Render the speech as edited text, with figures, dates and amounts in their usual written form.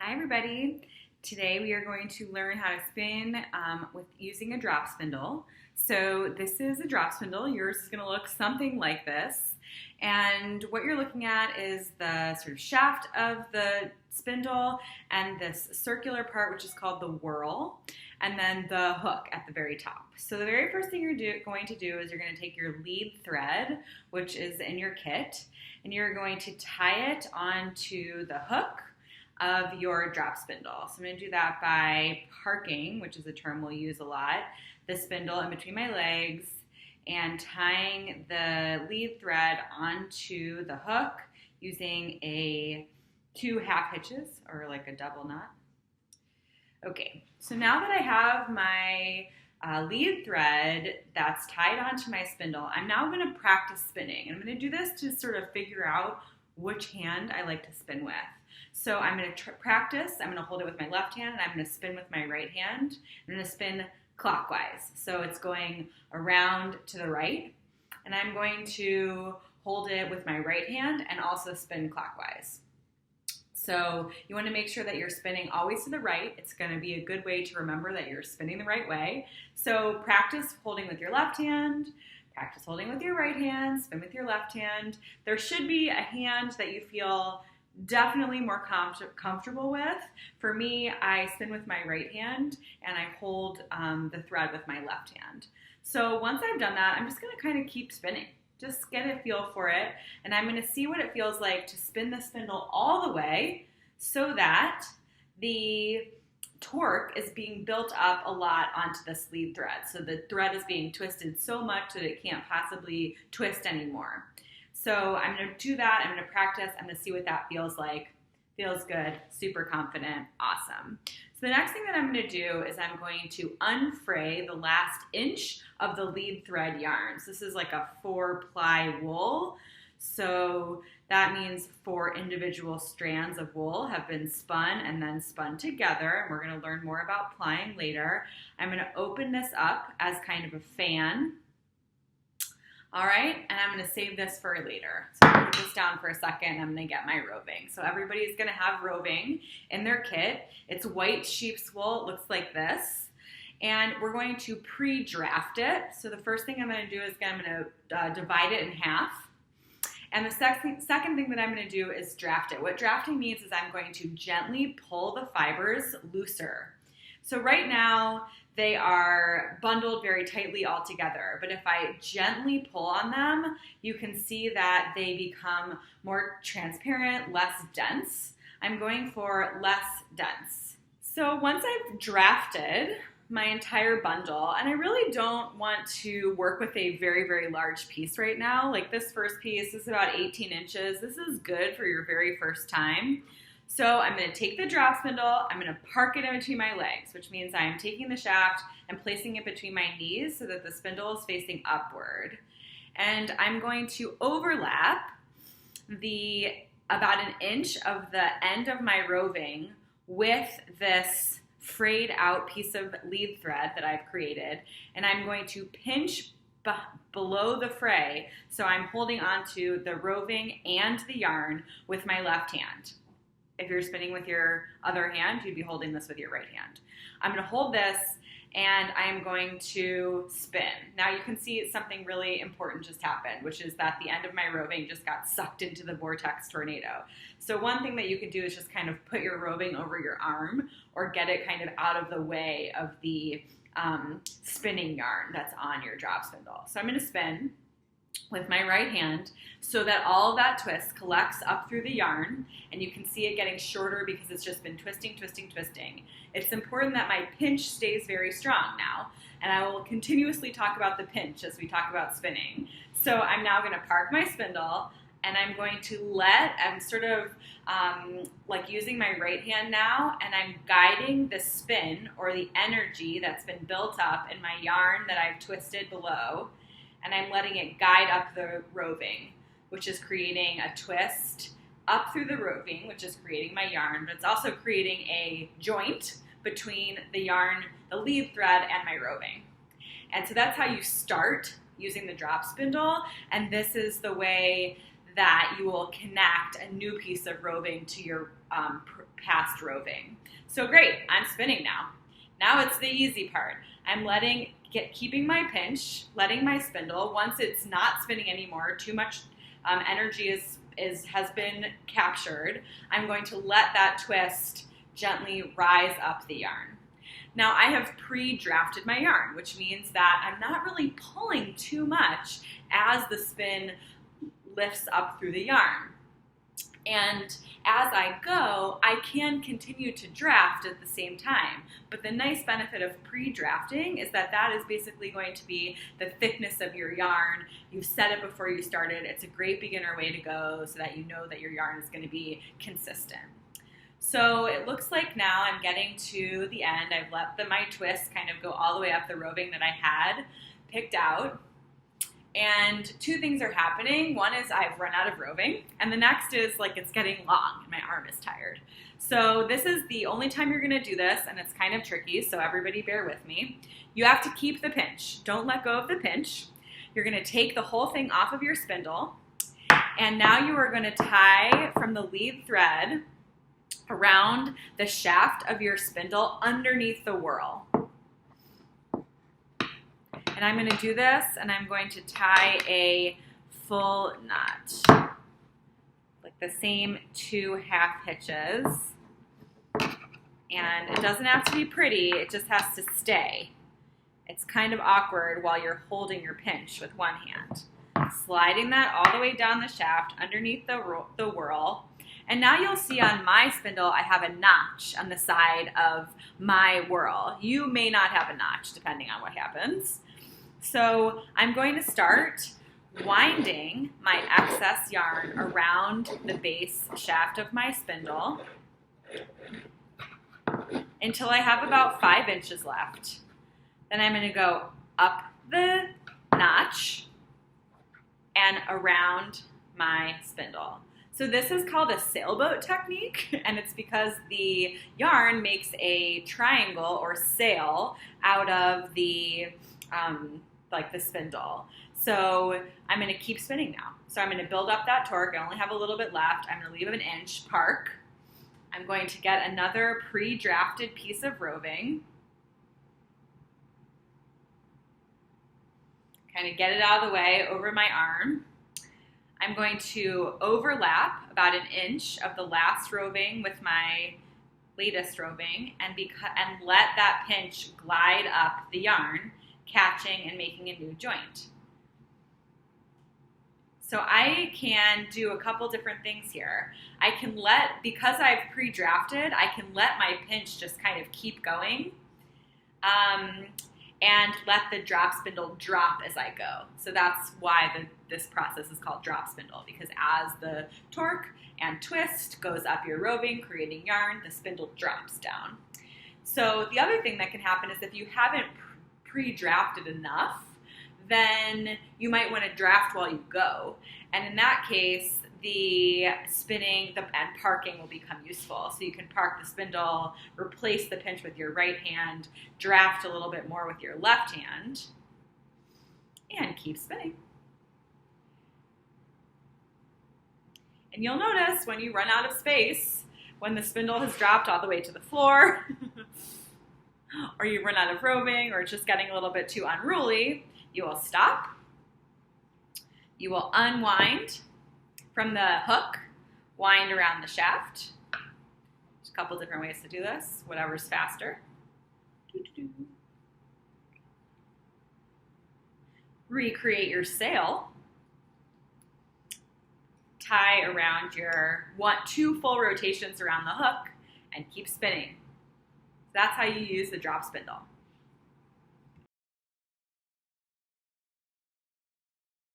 Hi everybody. Today we are going to learn how to spin with using a drop spindle. So this is a drop spindle. Yours is going to look something like this. And what you're looking at is the sort of shaft of the spindle and this circular part which is called the whirl, and then the hook at the very top. So the very first thing you're going to do is you're going to take your lead thread, which is in your kit, and you're going to tie it onto the hook of your drop spindle. So I'm going to do that by parking, which is a term we'll use a lot, the spindle in between my legs and tying the lead thread onto the hook using two half hitches or like a double knot. Okay, so now that I have my lead thread that's tied onto my spindle, I'm now going to practice spinning. And I'm going to do this to sort of figure out which hand I like to spin with. So I'm going to practice. I'm going to hold it with my left hand and I'm going to spin with my right hand. I'm going to spin clockwise. So it's going around to the right, and I'm going to hold it with my right hand and also spin clockwise. So you want to make sure that you're spinning always to the right. It's going to be a good way to remember that you're spinning the right way. So practice holding with your left hand, practice holding with your right hand, spin with your left hand. There should be a hand that you feel definitely more comfortable with. For me, I spin with my right hand and I hold the thread with my left hand. So once I've done that, I'm just going to kind of keep spinning. Just get a feel for it, and I'm going to see what it feels like to spin the spindle all the way so that the torque is being built up a lot onto this lead thread. So the thread is being twisted so much that it can't possibly twist anymore. So I'm going to do that. I'm going to practice. I'm going to see what that feels like. Feels good. Super confident. Awesome. So the next thing that I'm going to do is I'm going to unfray the last inch of the lead thread yarn. So this is like a 4-ply wool. So that means 4 individual strands of wool have been spun and then spun together. And we're going to learn more about plying later. I'm going to open this up as kind of a fan. All right, and I'm going to save this for later. So I'm going to put this down for a second, and I'm going to get my roving. So everybody's going to have roving in their kit. It's white sheep's wool. It looks like this. And we're going to pre-draft it. So the first thing I'm going to do is I'm going to divide it in half. And the second thing that I'm going to do is draft it. What drafting means is I'm going to gently pull the fibers looser. So right now, they are bundled very tightly all together, but if I gently pull on them, you can see that they become more transparent, less dense. I'm going for less dense. So once I've drafted my entire bundle, and I really don't want to work with a very, very large piece right now. Like this first piece is about 18 inches. This is good for your very first time. So I'm going to take the drop spindle, I'm going to park it in between my legs, which means I'm taking the shaft and placing it between my knees so that the spindle is facing upward. And I'm going to overlap about an inch of the end of my roving with this frayed out piece of lead thread that I've created. And I'm going to pinch below the fray, so I'm holding onto the roving and the yarn with my left hand. If you're spinning with your other hand, you'd be holding this with your right hand. I'm going to hold this and I'm going to spin. Now you can see something really important just happened, which is that the end of my roving just got sucked into the vortex tornado. So one thing that you can do is just kind of put your roving over your arm or get it kind of out of the way of the spinning yarn that's on your drop spindle. So I'm going to spin with my right hand so that all of that twist collects up through the yarn, and you can see it getting shorter because it's just been twisting, twisting, twisting. It's important that my pinch stays very strong now, and I will continuously talk about the pinch as we talk about spinning. So I'm now going to park my spindle, and I'm going to I'm sort of like using my right hand now, and I'm guiding the spin or the energy that's been built up in my yarn that I've twisted below, and I'm letting it guide up the roving, which is creating a twist up through the roving, which is creating my yarn, but it's also creating a joint between the yarn, the lead thread, and my roving. And so that's how you start using the drop spindle, and this is the way that you will connect a new piece of roving to your past roving. So great, I'm spinning now. Now it's the easy part. I'm keeping my pinch, letting my spindle, once it's not spinning anymore, too much energy has been captured, I'm going to let that twist gently rise up the yarn. Now I have pre-drafted my yarn, which means that I'm not really pulling too much as the spin lifts up through the yarn. And as I go, I can continue to draft at the same time. But the nice benefit of pre-drafting is that that is basically going to be the thickness of your yarn. You've set it before you started. It's a great beginner way to go so that you know that your yarn is going to be consistent. So it looks like now I'm getting to the end. I've let my twist kind of go all the way up the roving that I had picked out. And two things are happening. One is I've run out of roving, and the next is like it's getting long and my arm is tired. So this is the only time you're gonna do this, and it's kind of tricky, so everybody bear with me. You have to keep the pinch. Don't let go of the pinch. You're gonna take the whole thing off of your spindle, and now you are gonna tie from the lead thread around the shaft of your spindle underneath the whorl. And I'm going to do this, and I'm going to tie a full knot, like the same 2 half hitches. And it doesn't have to be pretty, it just has to stay. It's kind of awkward while you're holding your pinch with one hand. Sliding that all the way down the shaft underneath the whorl. And now you'll see on my spindle, I have a notch on the side of my whorl. You may not have a notch, depending on what happens. So I'm going to start winding my excess yarn around the base shaft of my spindle until I have about 5 inches left. Then I'm going to go up the notch and around my spindle. So this is called a sailboat technique, and it's because the yarn makes a triangle or sail out of the like the spindle. So I'm going to keep spinning now. So I'm going to build up that torque. I only have a little bit left. I'm going to leave an inch, park. I'm going to get another pre-drafted piece of roving. Kind of get it out of the way over my arm. I'm going to overlap about an inch of the last roving with my latest roving and let that pinch glide up the yarn, catching and making a new joint. So I can do a couple different things here. I can because I've pre-drafted, I can let my pinch just kind of keep going and let the drop spindle drop as I go. So that's why this process is called drop spindle, because as the torque and twist goes up your roving, creating yarn, the spindle drops down. So the other thing that can happen is if you haven't pre-drafted enough, then you might want to draft while you go. And in that case, the spinning and parking will become useful. So you can park the spindle, replace the pinch with your right hand, draft a little bit more with your left hand, and keep spinning. And you'll notice when you run out of space, when the spindle has dropped all the way to the floor, or you run out of roving, or it's just getting a little bit too unruly, you will stop. You will unwind from the hook, wind around the shaft. There's a couple different ways to do this, whatever's faster. Recreate your sail. Tie around your 2 full rotations around the hook and keep spinning. That's how you use the drop spindle.